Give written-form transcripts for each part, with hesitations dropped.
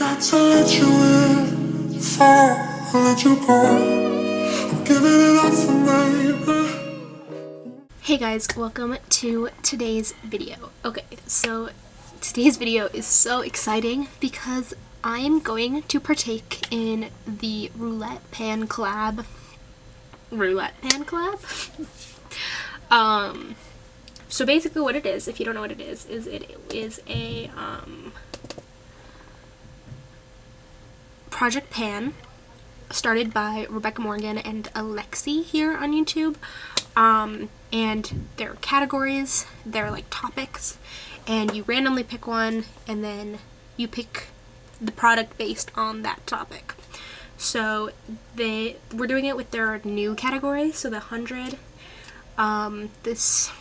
not to let you in, fall, I let you go. I'm giving it up for maybe. Hey guys, welcome to today's video. Okay, so today's video is so exciting because I'm going to partake in the Roulette Pan Collab. So basically what it is, if you don't know what it is it is a Project Pan started by Rebecca Morgan and Alexi here on YouTube. And there are categories, there are like topics, and you randomly pick one and then you pick the product based on that topic. So we're doing it with their new category, so the 100. This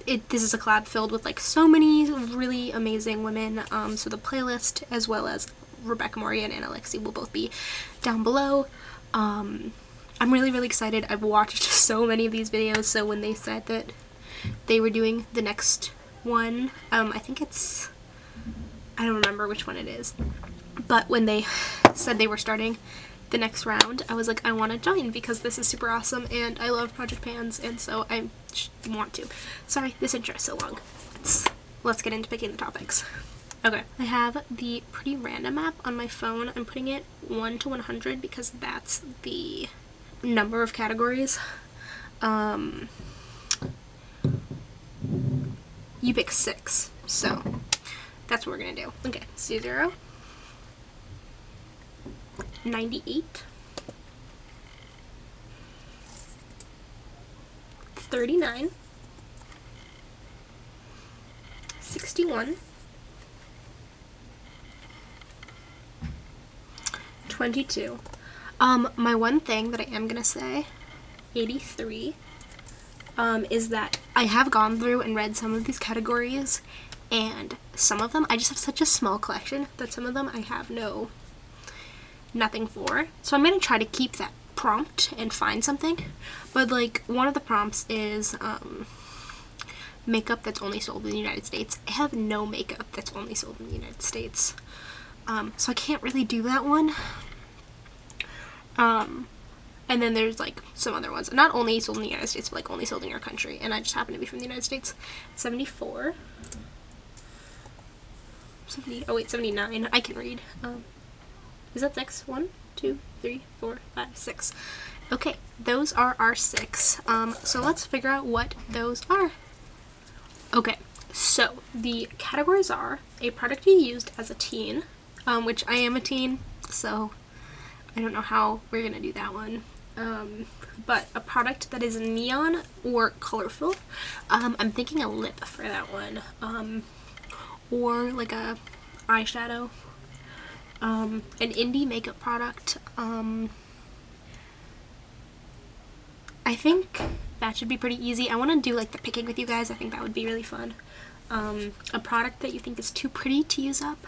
is a collab filled with like so many really amazing women, so the playlist as well as Rebecca Morgan and Alexi will both be down below. I'm really excited. I've watched so many of these videos, so when they said that they were doing the next one, I think it's, I don't remember which one it is, but when they said they were starting the next round, I was like, I want to join because this is super awesome and I love Project Pans, and so I want to. Sorry, this intro is so long. Let's get into picking the topics. Okay, I have the pretty random app on my phone. I'm putting it 1 to 100 because that's the number of categories. You pick 6, so that's what we're gonna do. Okay, 0, 98, 39, 61, 22. My one thing that I am gonna say, 83, is that I have gone through and read some of these categories, and some of them I just have such a small collection that some of them I have nothing for. So I'm gonna try to keep that prompt and find something. But like one of the prompts is makeup that's only sold in the United States. I have no makeup that's only sold in the United States, so I can't really do that one. And then there's like some other ones, not only sold in the United States, but like only sold in your country, and I just happen to be from the United States. 74, 79, I can read. Is that 6? 1, 2, 3, 4, 5, 6. Okay, those are our 6. So let's figure out what those are. Okay, so the categories are a product you used as a teen, which I am a teen, so I don't know how we're gonna do that one. But a product that is neon or colorful. I'm thinking a lip for that one. Or like a eyeshadow. An indie makeup product. I think that should be pretty easy. I want to do like the picking with you guys. I think that would be really fun. A product that you think is too pretty to use up.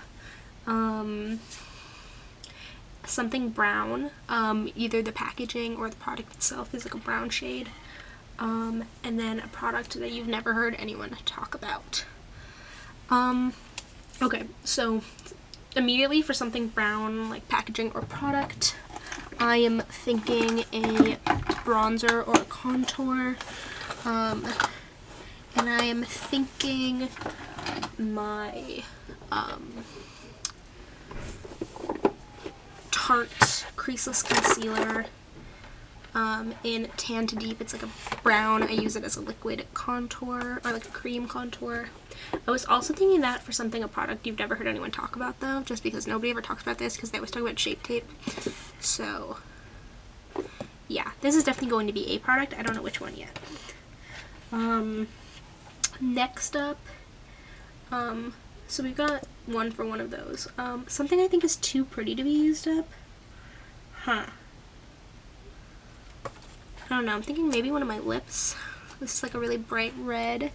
Something brown, either the packaging or the product itself is like a brown shade, and then a product that you've never heard anyone talk about. Okay, so immediately for something brown, like packaging or product, I am thinking a bronzer or a contour, and I am thinking my Tarte creaseless concealer in Tan to Deep. It's like a brown. I use it as a liquid contour, or like a cream contour. I was also thinking that for something, a product you've never heard anyone talk about though, just because nobody ever talks about this because they always talk about Shape Tape. So yeah, this is definitely going to be a product. I don't know which one yet. Next up, so we've got one for one of those. Something I think is too pretty to be used up. I don't know, I'm thinking maybe one of my lips. This is like a really bright red.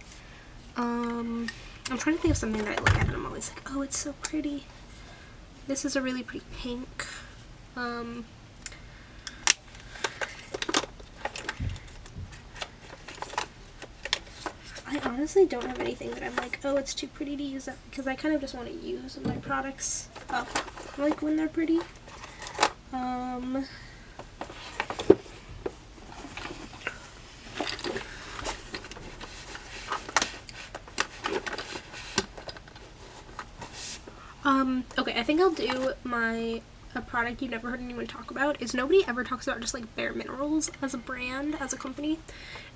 I'm trying to think of something that I look at and I'm always like, oh, it's so pretty. This is a really pretty pink. I I honestly don't have anything that I'm like, oh, it's too pretty to use up, because I kind of just want to use my products up, like, when they're pretty. Okay, I think I'll do a product you've never heard anyone talk about. Is nobody ever talks about just like Bare Minerals as a brand, as a company.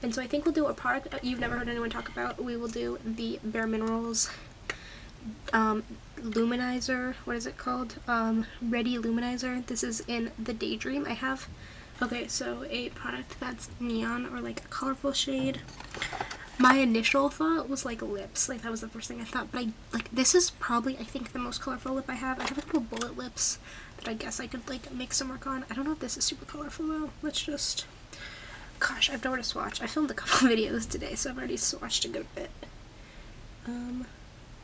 And so I think we'll do a product you've never heard anyone talk about. We will do the Bare Minerals luminizer. What is it called? Ready Luminizer. This is in the Daydream I have. Okay, so a product that's neon or like a colorful shade. My initial thought was like lips, like that was the first thing I thought, but this is probably, I think, the most colorful lip I have. I have a couple bullet lips that I guess I could like make some work on. I don't know if this is super colorful though. Let's just, gosh, I've nowhere to swatch. I filmed a couple videos today, so I've already swatched a good bit.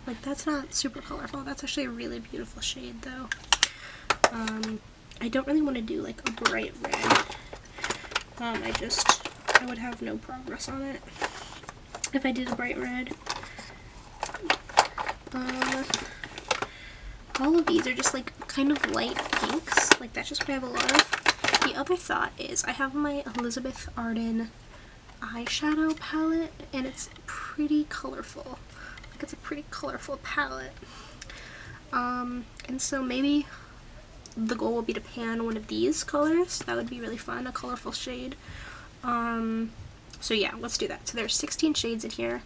Like that's not super colorful. That's actually a really beautiful shade though. I don't really want to do like a bright red. I would have no progress on it if I did a bright red. All of these are just like kind of light pinks. Like that's just what I have a lot of. The other thought is I have my Elizabeth Arden eyeshadow palette, and it's pretty colorful. Like it's a pretty colorful palette. And so maybe the goal will be to pan one of these colors. That would be really fun, a colorful shade. So yeah, let's do that. So there's 16 shades in here.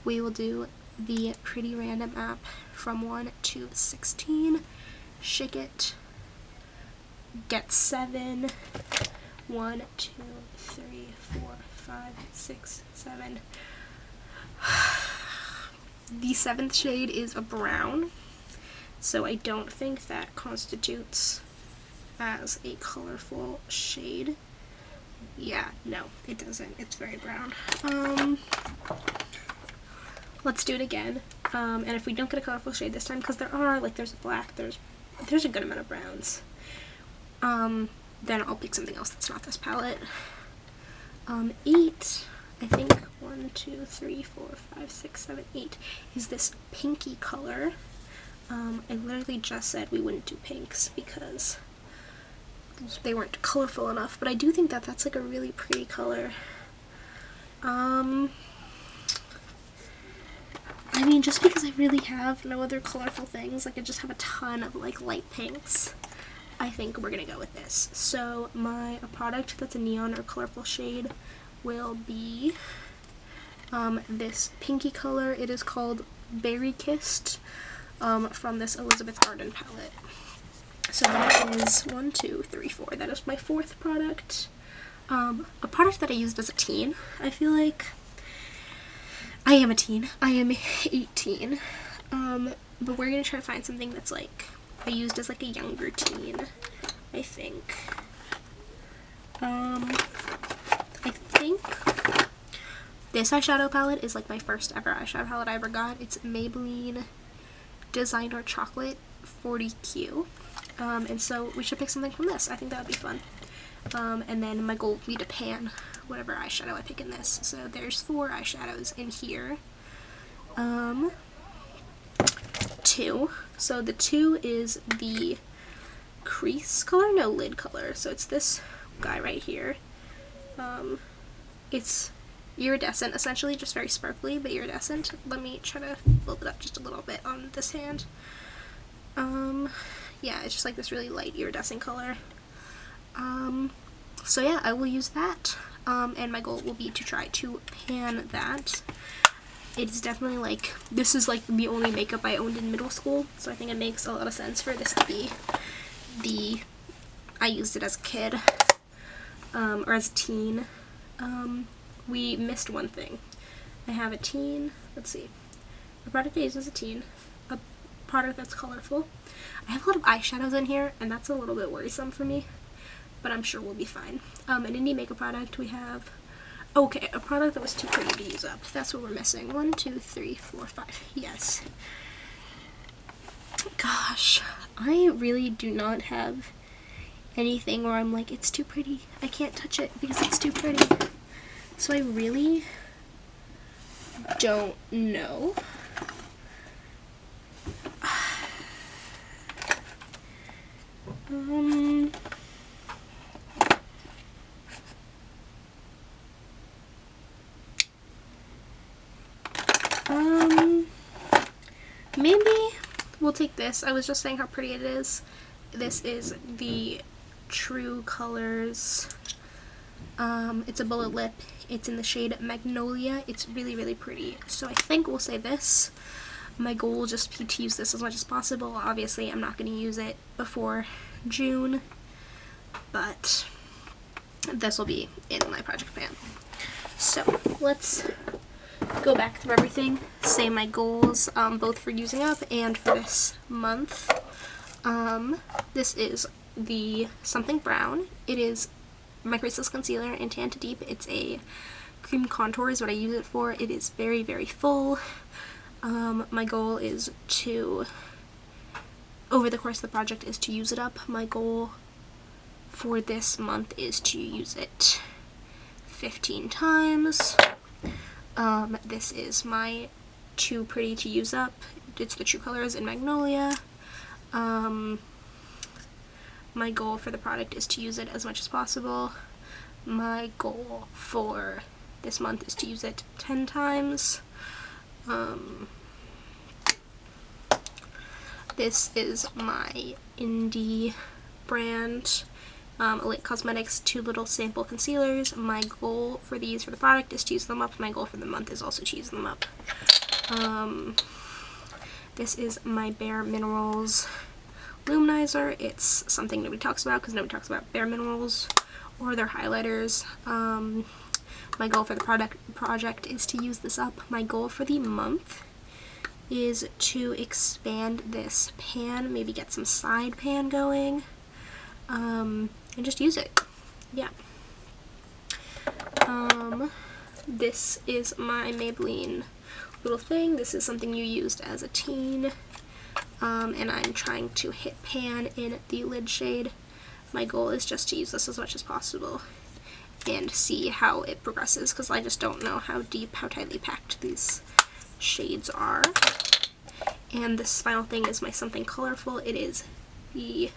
We will do the Pretty Random app from 1 to 16. Shake it. Get 7. 1, 2, 3, 4, 5, 6, 7. The 7th shade is a brown, so I don't think that constitutes as a colorful shade. Yeah, no, it doesn't. It's very brown. Let's do it again. And if we don't get a colorful shade this time, because there are, like, there's a black, there's a good amount of browns, then I'll pick something else that's not this palette. 8, I think 1, 2, 3, 4, 5, 6, 7, 8 is this pinky color. I literally just said we wouldn't do pinks because they weren't colorful enough, but I do think that that's like a really pretty color. I mean, just because I really have no other colorful things, like I just have a ton of like light pinks, I think we're gonna go with this. So a product that's a neon or colorful shade will be this pinky color. It is called Berry Kissed, from this Elizabeth Arden palette. So that is 1, 2, 3, 4. That is my 4th product. A product that I used as a teen. I feel like I am a teen. I am 18. But we're gonna try to find something that's like I used as like a younger teen, I think. I think this eyeshadow palette is like my first ever eyeshadow palette I ever got. It's Maybelline Designer Chocolate 40Q. And so we should pick something from this. I think that would be fun. And then my goal would be to pan whatever eyeshadow I pick in this. So there's 4 eyeshadows in here. 2. So the 2 is the crease color, no, lid color. So it's this guy right here. It's iridescent, essentially, just very sparkly, but iridescent. Let me try to build it up just a little bit on this hand. Yeah, it's just like this really light iridescent color. So yeah, I will use that, and my goal will be to try to pan that. It's definitely like, this is like the only makeup I owned in middle school, so I think it makes a lot of sense for this to be I used it as a kid, or as a teen. We missed one thing. I have a teen, let's see, a product I used as a teen, a product that's colorful. I have a lot of eyeshadows in here, and that's a little bit worrisome for me, but I'm sure we'll be fine. An indie makeup product, we have, okay, a product that was too pretty to use up. That's what we're missing. 1, 2, 3, 4, 5, yes. Gosh, I really do not have anything where I'm like, it's too pretty, I can't touch it because it's too pretty. So I really don't know. Maybe we'll take this. I was just saying how pretty it is. This is the True Colors. It's a bullet lip. It's in the shade Magnolia. It's really, really pretty. So I think we'll say this. My goal will just be to use this as much as possible. Obviously, I'm not going to use it before June, but this will be in my project plan. So let's go back through everything, say my goals, both for using up and for this month. This is the Something Brown. It is my Creaseless Concealer in Tan to Deep. It's a cream contour is what I use it for. It is very, very full. My goal is to, over the course of the project, is to use it up. My goal for this month is to use it 15 times. This is my Too Pretty to Use Up. It's the True Colors in Magnolia. My goal for the product is to use it as much as possible. My goal for this month is to use it 10 times. This is my indie brand, Elite Cosmetics 2 Little Sample Concealers. My goal for these for the product is to use them up. My goal for the month is also to use them up. This is my Bare Minerals Luminizer. It's something nobody talks about because nobody talks about Bare Minerals or their highlighters. My goal for the project is to use this up. My goal for the month is to expand this pan, maybe get some side pan going, and just use it. Yeah. This is my Maybelline Little Thing. This is something you used as a teen, and I'm trying to hit pan in the lid shade. My goal is just to use this as much as possible and see how it progresses, because I just don't know how tightly packed these shades are. And this final thing is my Something Colorful. It is the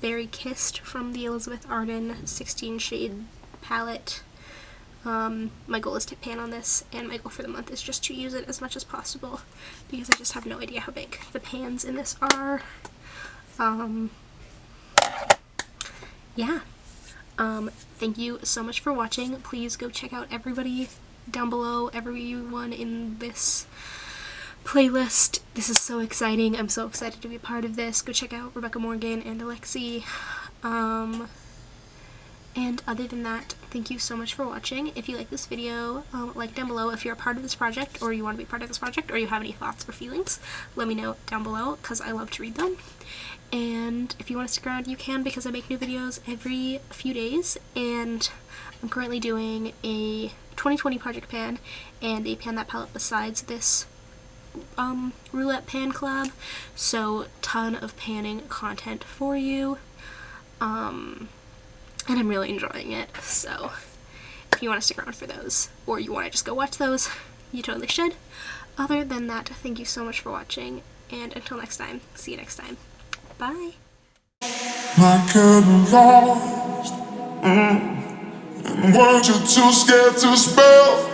Berry Kissed from the Elizabeth Arden 16 shade palette. My goal is to pan on this, and my goal for the month is just to use it as much as possible because I just have no idea how big the pans in this are. Yeah. Thank you so much for watching. Please go check out everybody down below, everyone in this playlist. This is so exciting. I'm so excited to be a part of this. Go check out Rebecca Morgan and Alexi. And other than that, thank you so much for watching. If you like this video, like down below. If you're a part of this project, or you want to be part of this project, or you have any thoughts or feelings, let me know down below, because I love to read them. And if you want to stick around, you can, because I make new videos every few days, and I'm currently doing a 2020 project pan and a pan that palette besides this Roulette pan collab, so ton of panning content for you, and I'm really enjoying it. So if you want to stick around for those, or you want to just go watch those, you totally should. Other than that, thank you so much for watching, and until next time, see you next time. Bye. Like getting lost, and words you're too scared to spell.